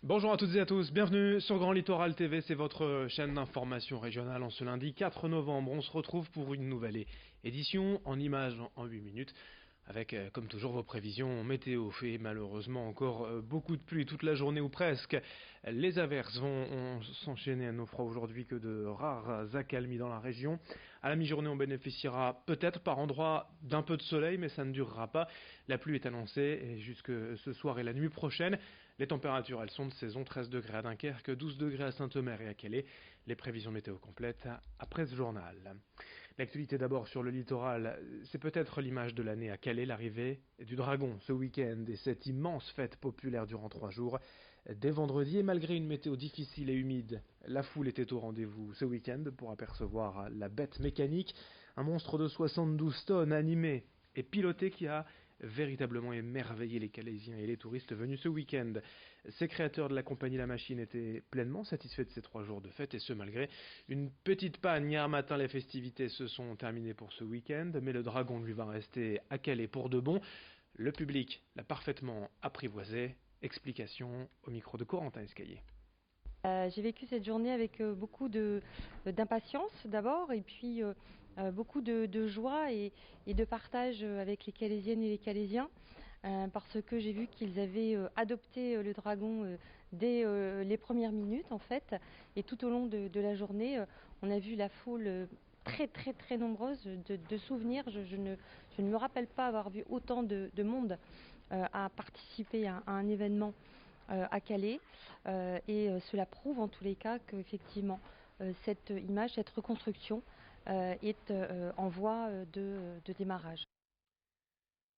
Bonjour à toutes et à tous, bienvenue sur Grand Littoral TV, c'est votre chaîne d'information régionale. En ce lundi 4 novembre, on se retrouve pour une nouvelle édition en images en 8 minutes. Avec, comme toujours, vos prévisions météo. Fait malheureusement encore beaucoup de pluie toute la journée ou presque. Les averses vont s'enchaîner. On ne fera aujourd'hui que de rares accalmies dans la région. À la mi-journée, on bénéficiera peut-être par endroits d'un peu de soleil, mais ça ne durera pas. La pluie est annoncée et jusque ce soir et la nuit prochaine. Les températures, elles sont de saison, 13 degrés à Dunkerque, 12 degrés à Saint-Omer et à Calais. Les prévisions météo complètes après ce journal. L'actualité d'abord sur le littoral, c'est peut-être l'image de l'année à Calais, l'arrivée du Dragon ce week-end et cette immense fête populaire durant 3 jours. Dès vendredi, et malgré une météo difficile et humide, la foule était au rendez-vous ce week-end pour apercevoir la bête mécanique, un monstre de 72 tonnes animé et piloté qui a véritablement émerveillé les Calaisiens et les touristes venus ce week-end. Ces créateurs de la compagnie La Machine étaient pleinement satisfaits de ces 3 jours de fête, et ce malgré une petite panne. Hier matin, les festivités se sont terminées pour ce week-end, mais le Dragon lui va rester à Calais pour de bon. Le public l'a parfaitement apprivoisé. Explication au micro de Corentin Escaillé. J'ai vécu cette journée avec beaucoup d'impatience d'abord, et puis beaucoup de joie et de partage avec les Calaisiennes et les Calaisiens, parce que j'ai vu qu'ils avaient adopté le Dragon dès les premières minutes en fait, et tout au long de la journée, on a vu la foule très nombreuse de souvenirs. Je ne me rappelle pas avoir vu autant de monde à participer à un événement à Calais, et cela prouve en tous les cas qu'effectivement cette image, cette reconstruction est en voie de démarrage.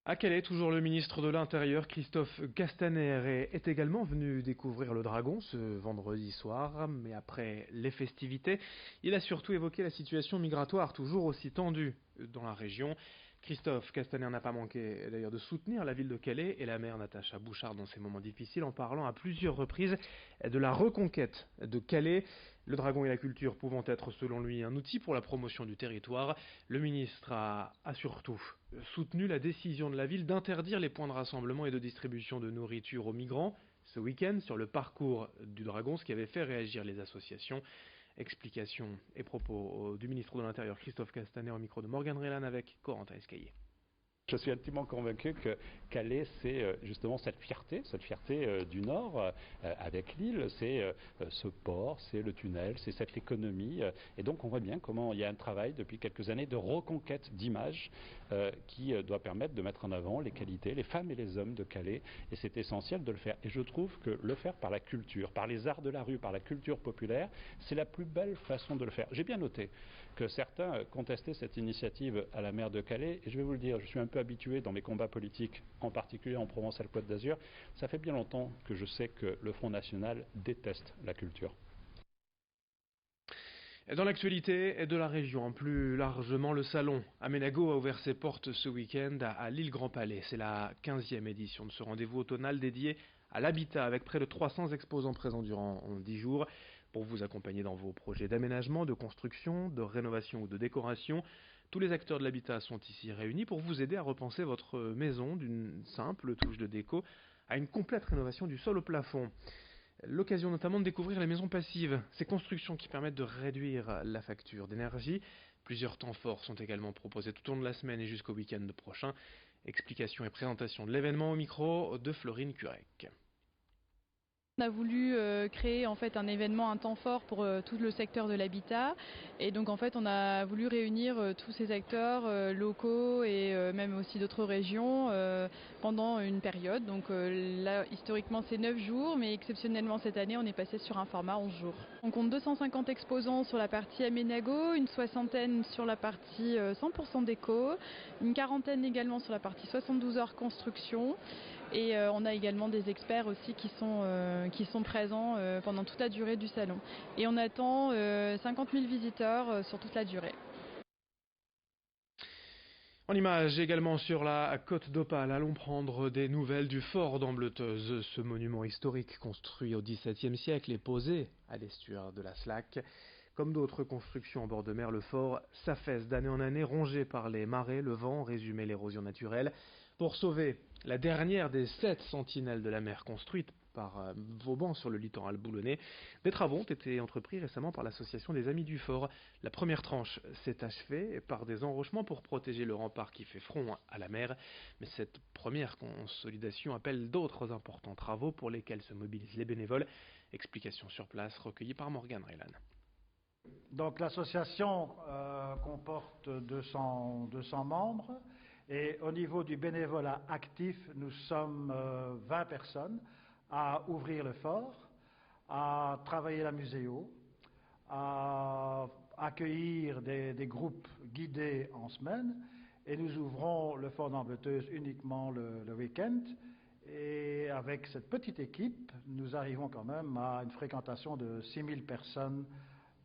À Calais, toujours le ministre de l'Intérieur, Christophe Castaner, est également venu découvrir le Dragon ce vendredi soir, mais après les festivités, il a surtout évoqué la situation migratoire toujours aussi tendue dans la région. Christophe Castaner n'a pas manqué d'ailleurs de soutenir la ville de Calais et la maire Natacha Bouchard dans ces moments difficiles, en parlant à plusieurs reprises de la reconquête de Calais. Le Dragon et la culture pouvant être selon lui un outil pour la promotion du territoire, le ministre a surtout soutenu la décision de la ville d'interdire les points de rassemblement et de distribution de nourriture aux migrants ce week-end sur le parcours du Dragon, ce qui avait fait réagir les associations. Explications et propos du ministre de l'Intérieur Christophe Castaner au micro de Morgan Rélan avec Corentin Escaillé. Je suis intimement convaincu que Calais, c'est justement cette fierté du Nord avec l'île, c'est ce port, c'est le tunnel, c'est cette économie. Et donc on voit bien comment il y a un travail depuis quelques années de reconquête d'image qui doit permettre de mettre en avant les qualités, les femmes et les hommes de Calais. Et c'est essentiel de le faire. Et je trouve que le faire par la culture, par les arts de la rue, par la culture populaire, c'est la plus belle façon de le faire. J'ai bien noté que certains contestaient cette initiative à la maire de Calais. Et je vais vous le dire, je suis un peu habitué dans mes combats politiques, en particulier en Provence-Alpes-Côte d'Azur. Ça fait bien longtemps que je sais que le Front National déteste la culture. Dans l'actualité de la région, plus largement, le salon Aménago a ouvert ses portes ce week-end à l'île Grand Palais. C'est la 15e édition de ce rendez-vous automnal dédié à l'habitat, avec près de 300 exposants présents durant 10 jours pour vous accompagner dans vos projets d'aménagement, de construction, de rénovation ou de décoration. Tous les acteurs de l'habitat sont ici réunis pour vous aider à repenser votre maison d'une simple touche de déco à une complète rénovation du sol au plafond. L'occasion notamment de découvrir les maisons passives, ces constructions qui permettent de réduire la facture d'énergie. Plusieurs temps forts sont également proposés tout au long de la semaine et jusqu'au week-end prochain. Explication et présentation de l'événement au micro de Florine Curec. On a voulu créer en fait un événement, un temps fort pour tout le secteur de l'habitat, et donc en fait on a voulu réunir tous ces acteurs locaux et même aussi d'autres régions pendant une période. Donc là historiquement c'est 9 jours, mais exceptionnellement cette année on est passé sur un format 11 jours. On compte 250 exposants sur la partie Aménago, une soixantaine sur la partie 100% déco, une quarantaine également sur la partie 72 heures construction. Et on a également des experts aussi qui sont présents pendant toute la durée du salon. Et on attend 50 000 visiteurs sur toute la durée. En image également sur la côte d'Opale, allons prendre des nouvelles du fort d'Ambleteuse. Ce monument historique construit au XVIIe siècle est posé à l'estuaire de la Slack. Comme d'autres constructions en bord de mer, le fort s'affaisse d'année en année, rongé par les marées, le vent, l'érosion naturelle. Pour sauver la dernière des 7 sentinelles de la mer construites par Vauban sur le littoral boulonnais. Des travaux ont été entrepris récemment par l'association des Amis du Fort. La première tranche s'est achevée par des enrochements pour protéger le rempart qui fait front à la mer. Mais cette première consolidation appelle d'autres importants travaux pour lesquels se mobilisent les bénévoles. Explication sur place recueillie par Morgane Reylan. Donc l'association comporte 200 membres et au niveau du bénévolat actif, nous sommes 20 personnes à ouvrir le fort, à travailler la muséo, à accueillir des groupes guidés en semaine et nous ouvrons le fort d'Ambleteuse uniquement le week-end. Et avec cette petite équipe, nous arrivons quand même à une fréquentation de 6000 personnes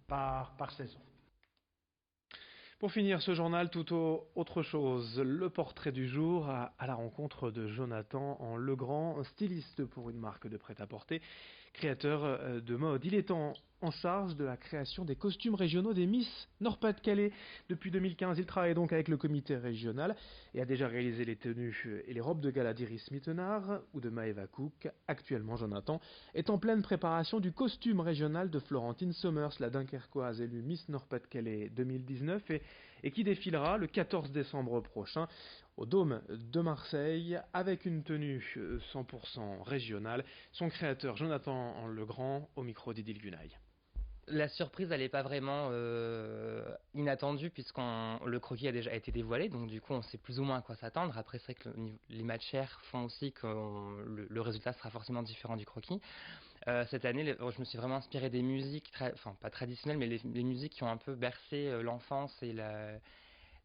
par saison. Pour finir ce journal, tout autre chose, le portrait du jour à la rencontre de Jonathan en Legrand, styliste pour une marque de prêt-à-porter, créateur de mode. Il est en charge de la création des costumes régionaux des Miss Nord-Pas-de-Calais. Depuis 2015, il travaille donc avec le comité régional et a déjà réalisé les tenues et les robes de gala d'Iris Mittenard ou de Maëva Cook. Actuellement, Jonathan est en pleine préparation du costume régional de Florentine Sommers, la Dunkerquoise élue Miss Nord-Pas-de-Calais 2019 et qui défilera le 14 décembre prochain au Dôme de Marseille avec une tenue 100% régionale. Son créateur Jonathan Legrand au micro d'Idil Gunaï. La surprise, elle n'est pas vraiment inattendue puisque le croquis a déjà été dévoilé, donc du coup on sait plus ou moins à quoi s'attendre. Après c'est vrai que les matières font aussi que le résultat sera forcément différent du croquis. Cette année, je me suis vraiment inspiré des musiques, pas traditionnelles, mais les musiques qui ont un peu bercé l'enfance et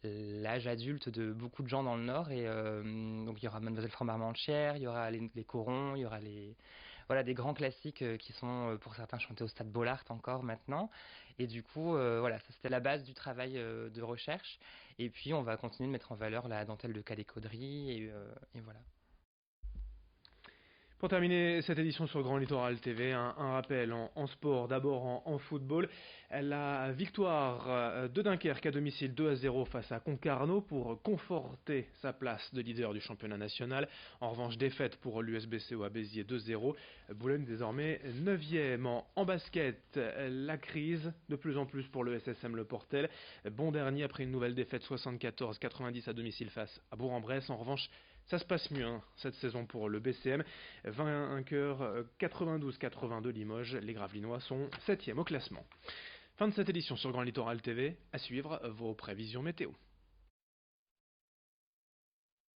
l'âge adulte de beaucoup de gens dans le Nord. Et donc il y aura Mademoiselle Framboise-Manchère, il y aura les corons, il y aura des grands classiques qui sont pour certains chantés au Stade Bollaert encore maintenant. Et du coup, ça c'était la base du travail de recherche. Et puis on va continuer de mettre en valeur la dentelle de Cadet-Caudry et voilà. Pour terminer cette édition sur Grand Littoral TV, un rappel en sport, d'abord en football. La victoire de Dunkerque à domicile 2-0 face à Concarneau pour conforter sa place de leader du championnat national. En revanche, défaite pour l'USBCO à Béziers 2-0. Boulogne désormais 9e. En basket, la crise de plus en plus pour le SSM Le Portel. Bon dernier après une nouvelle défaite 74-90 à domicile face à Bourg-en-Bresse. En revanche, ça se passe mieux cette saison pour le BCM. Vainqueur 92-82 Limoges. Les Gravelinois sont 7e au classement. Fin de cette édition sur Grand Littoral TV. À suivre vos prévisions météo.